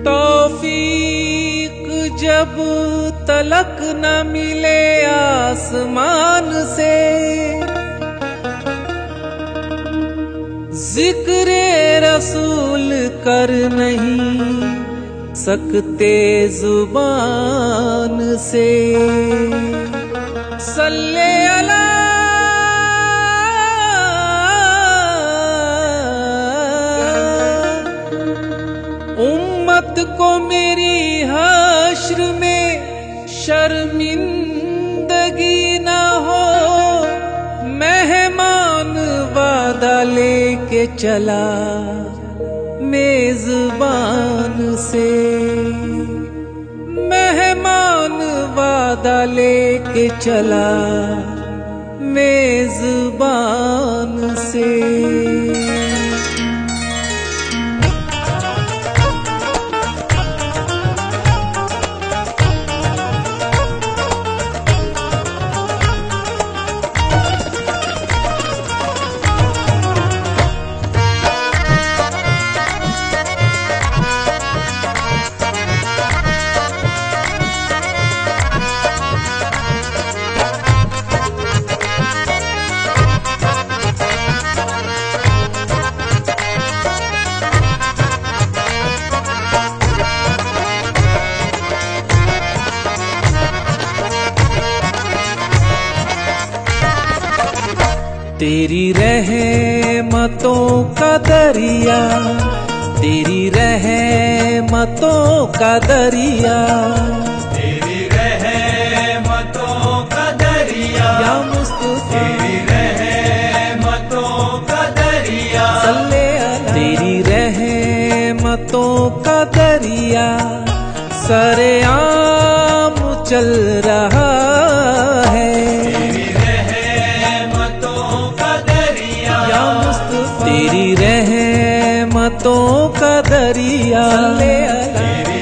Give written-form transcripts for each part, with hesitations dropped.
तौफीक जब तलक न मिले आसमान से, जिक्रे रसूल कर नहीं सकते जुबान से। सल्ले अला उम्मत को मेरी हश्र में शर्मिंदगी ना हो। मेहमान वादा लेके चला मेजबान से, मेहमान वादा लेके चला मेजबान से। तेरी रहमतों का दरिया, तेरी रहमतों का दरिया, तेरी रहमतों का दरिया, या मुस्तफा तेरी रहमतों का दरिया, सल्ले अला। तेरी रहमतों का दरिया सरेआम चल रहा है। तेरी रहमतों का दरिया, तेरी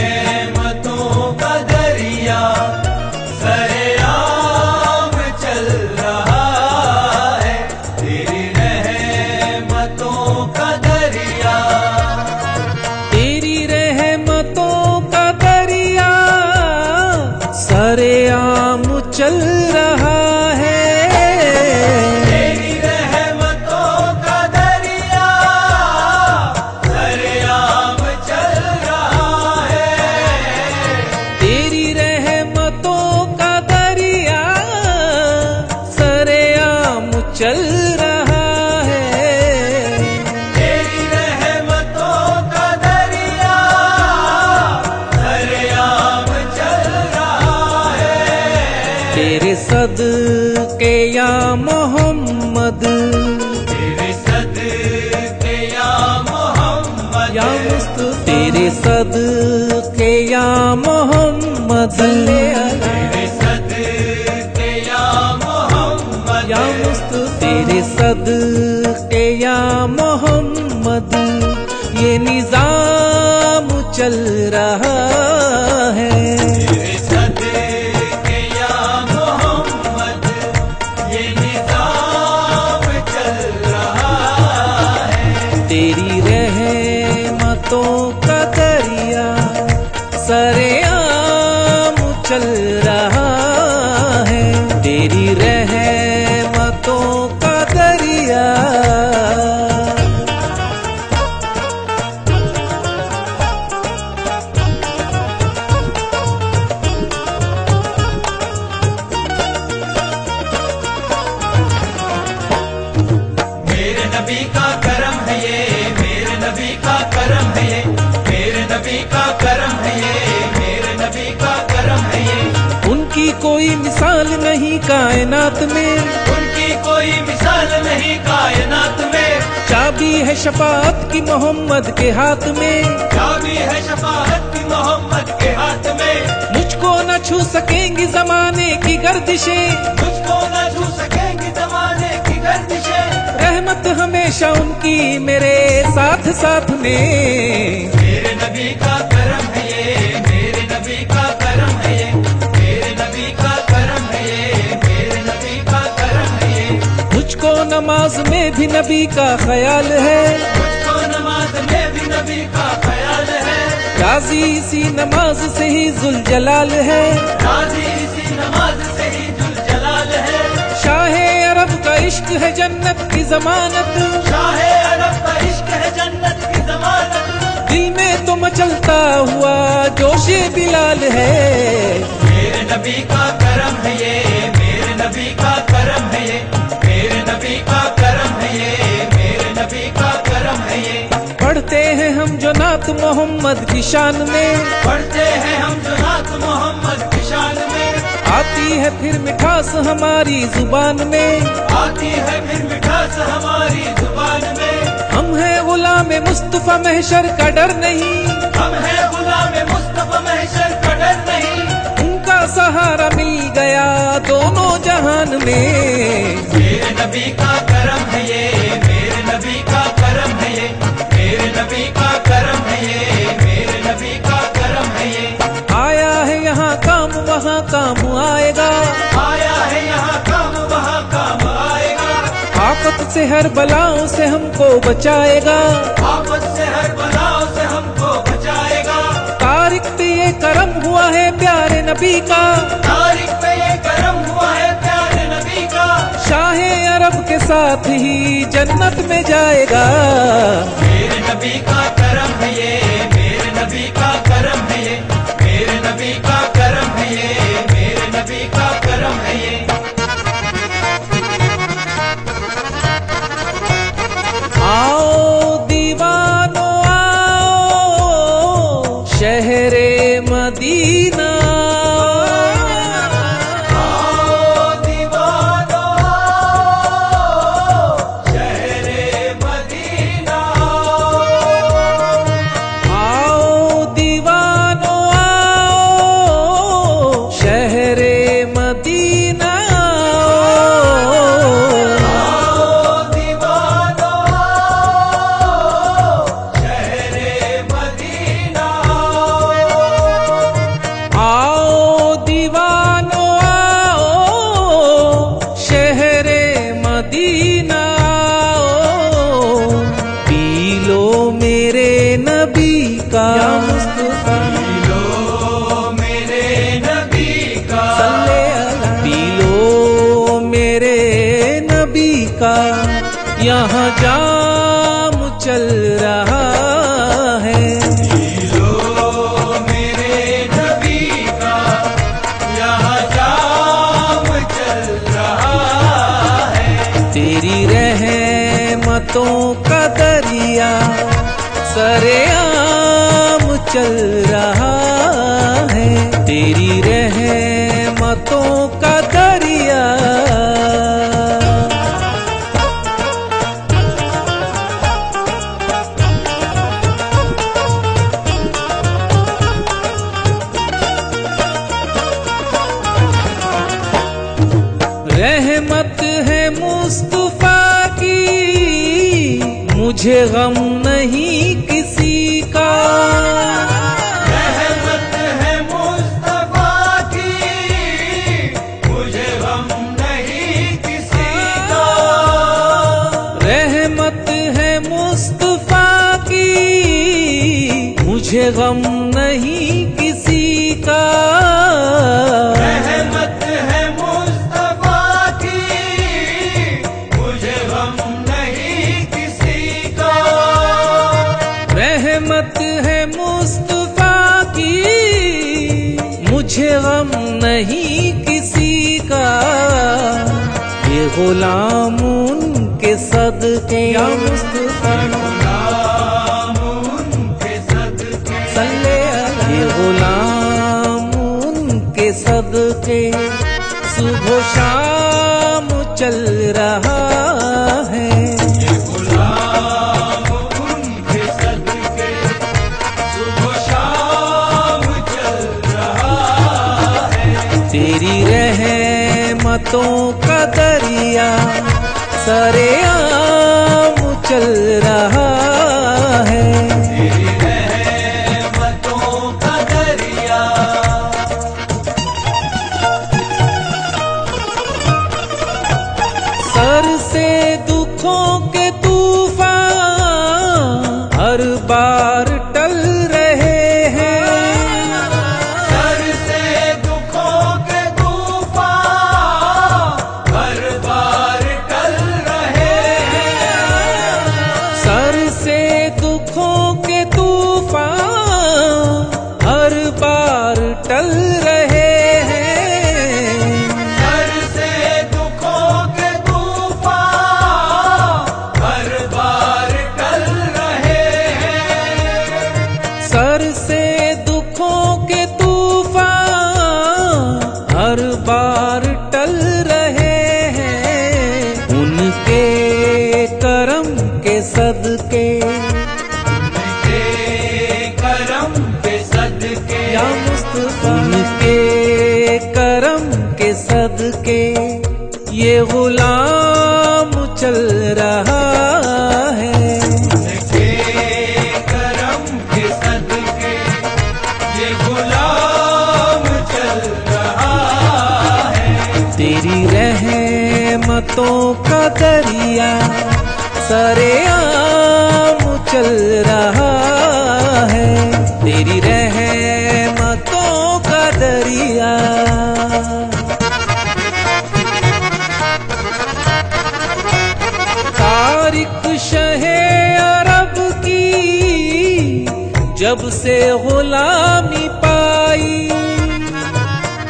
रहमतों का दरिया सरेआम चल रहा है। तेरी रहमतों का दरिया, तेरी रहमतों का दरिया सरेआम चल रहा है। चल रहा है तेरी रहमतों का दरिया सरेआम चल रहा है। तेरे सदके या मोहम्मद, तेरे सदके या मोहम्मद, या मुस्तफा तेरे सदके या मोहम्मद, तेरे सदके या मोहम्मद, या मुस्तफा तेरे सदके या मोहम्मद। ये निजाम चल रहा है। तेरे सदके या मोहम्मद, ये निजाम चल रहा है। तेरी रहमतों का दरिया सरेआम चल रहा है। तेरी रहमतों का दरिया, मेरे नबी का करम है ये, मेरे नबी का करम है ये, मेरे नबी का करम है ये, मेरे नबी का करम है ये। उनकी कोई मिसाल नहीं कायनात में, उनकी कोई मिसाल नहीं कायनात में। चाबी है शफाअत की मोहम्मद के हाथ में, चाबी है शफाअत की मोहम्मद के हाथ में। मुझको न छू सकेंगी जमाने की गर्दिशें, मुझको न छू सकेंगी जमाने की गर्दिशें। रहमत हमेशा उनकी मेरे साथ साथ में। मेरे नबी का करम है ये, मेरे नबी का करम है ये, मेरे नबी का करम है ये, मेरे नबी का करम है ये। मुझको न नमाज में भी नबी का ख्याल है, मुझको नमाज में भी नबी का ख्याल है, राजी इसी नमाज से ही जुल जलाल है, राजी इसी नमाज से ही जुल जलाल है, शाहे अरब का इश्क है जन्नत की जमानत, शाहे अरब का इश्क है जन्नत की जमानत, दिल में तो मचलता हुआ जोशे बिलाल है। मेरे नबी का करम है ये, मेरे नबी का करम है ये, मेरे नबी का करम है ये, मेरे नबी का करम है ये। पढ़ते हैं हम जो नात मोहम्मद की शान में, पढ़ते हैं हम जो नात मोहम्मद की शान में, आती है फिर मिठास हमारी जुबान में, आती है फिर मिठास हमारी जुबान में। हम हैं गुलाम मुस्तफा महशर का डर नहीं, हम हैं गुलाम मुस्तफा महशर का डर नहीं, उनका सहारा मिल गया दोनों जहान में। मेरे नबी का करम है ये, मेरे नबी का करम है ये, मेरे नबी का करम है ये, मेरे नबी का करम है ये। आया है यहाँ काम वहाँ काम आएगा, आया है यहाँ काम वहाँ काम आएगा, आफत से हर बलाओं से हमको बचाएगा, आफत से हर बलाओं से हमको बचाएगा। तारीख पे ये करम हुआ है प्यारे नबी का, तारीख पे ये करम हुआ है प्यारे नबी का, शाहे अरब के साथ ही जन्नत में जाएगा। मेरे नबी का करम है ये, मेरे नबी का करम है ये, मेरे नबी का करम है ये, मेरे नबी का करम है ये। आओ दीवानो आओ शहरे मदीना, आओ दीवानो आओ शहरे मदीना, आओ दीवानो आओ शहरे मदीना, आओ दीवानो आओ शहरे मदीना, आओ दीवानो आओ शहरे मदीना, पी लो मेरे नबी का मुस्तफा, लो मेरे नबी का, पी लो मेरे नबी का, यहाँ जाम चल रहा है। लो मेरे नबी का, यहाँ जाम चल रहा है। तेरी रहमतों का दरिया सरेआम चल रहा है, तेरी रहमतों का दरिया। रहमत है मुस्तफा की, मुझे गम नहीं किसी का, रहमत है मुस्तफा की, मुझे गम नहीं किसी का, रहमत है मुस्तफा की, मुझे गम नहीं किसी का, रहमत है मुस्तफा की, मुझे गम नहीं किसी का, रहमत है मुस्तफा की, मुझे गम नहीं किसी का, ये गुलाम उनके सदके या मुस्तफा गुलाम उनके सदके, सल्ले अला, ये गुलाम उनके सदके सुबह शाम चल रहा है। ये गुलाम उनके सदके सुबह शाम चल रहा है। तेरी रहमतों का दरिया सरेआम चल रहा है। तेरी रहमतों का दरिया, सर से दूर बार टल रहे हैं। सर से दुखों के तूफान हर बार टल रहे हैं। सर से दुखों के तूफान हर बार टल रहे हैं। उनके करम के सदके, उनके करम के सदके, या मुस्तफा, उनके करम के सदके ये गुलाम चल रहा है। उनके करम के सदके ये गुलाम चल रहा है। तेरी रहमतों का दरिया सरेआम चल रहा है। तेरी रहमतों का दरिया। तारिक शहे अरब की जब से गुलामी पाई,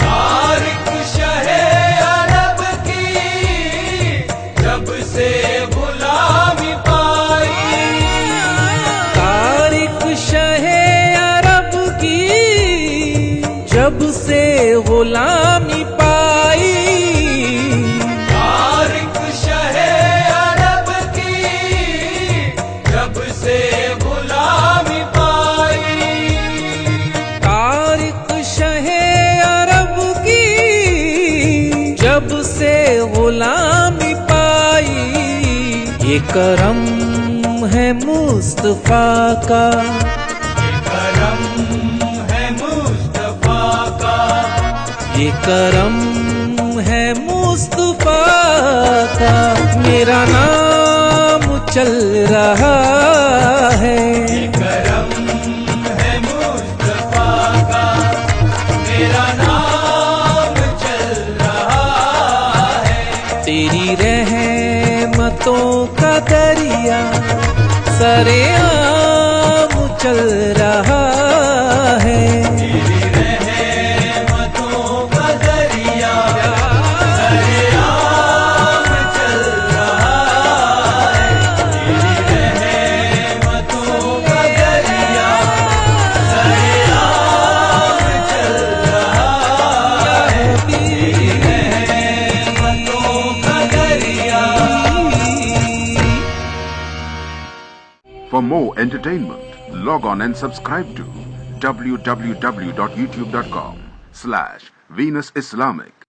तारिक शहे अरब की जब से गुलामी पाई। तारिक शहे अरब की जब से गुलामी पाई। तारिक शहे अरब की जब से गुलामी पाई। तारिक शहे अरब की जब से गुलामी पाई। ये करम है मुस्तफा का, ये करम है मुस्तफा का। ये करम है मुस्तफा का। मेरा नाम चल रहा है। ये करम है मुस्तफा का। मेरा नाम चल रहा है। तेरी रहमतों का दरिया सरेआम चल रहा है। तेरी रहमतों का दरिया सरेआम चल रहा है। तेरी रहमतों का दरिया सरेआम चल रहा है। तेरी रहमतों का दरिया। For more entertainment, log on and subscribe to www.youtube.com/Venus Islamic.